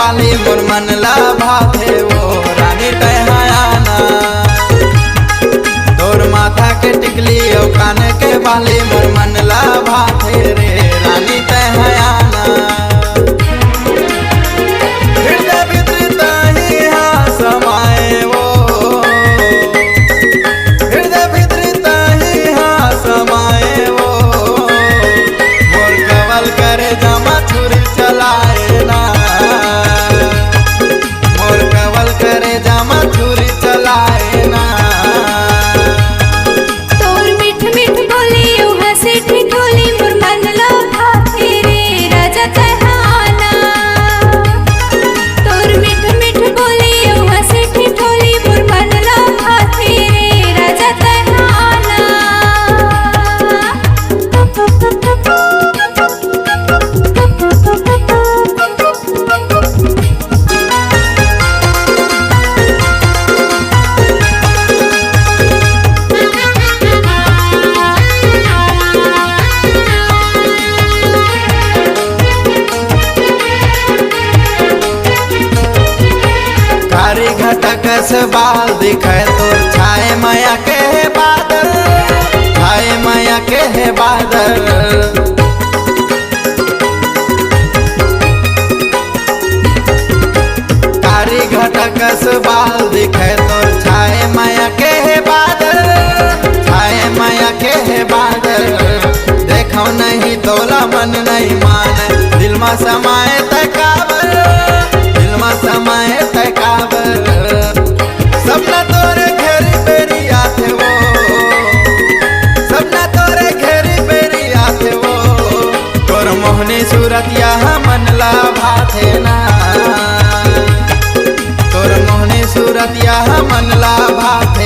बाली मोर मन ला भाथे वो रानी टहयाना। तोर माथा के टिकली और कान के बाली मोर मन ला भाथे रे रानी टहयाना। हृदय भीतर ताही हाँ समाए वो, हृदय भीतर ताही हाँ समाए वो। मोर कवल करे जमा छुरी चलाए ना, मोर कवल करे जमा छुरी चलाए ना। तोर मीठ मीठ बोली हंसी ठिठोली मोर मन ला भाथे रे राजा टहयाना। तोर मीठ मीठ बोली हंसी ठिठोली मोर मन ला भाथे रे राजा टहयाना। कारी घटक से बाल दिखे तोर छाए माया के है बादल, छाए माया के है बादल। कारी घटक से बाल दिखे तोर छाए माया के है बादल, छाए माया के है बादल। देखो नहीं तोला मन नहीं माने, दिल में समाए तकाबर, दिल में समाए तकाबर। सपना तोरे घेरी बेरी आथे वो, सपना तोरे घेरी बेरी आथे वो। तोर मोहनी सूरत यहाँ मन ला भाथे ना, तोर मोहनी सूरत यहाँ मन ला भाथे।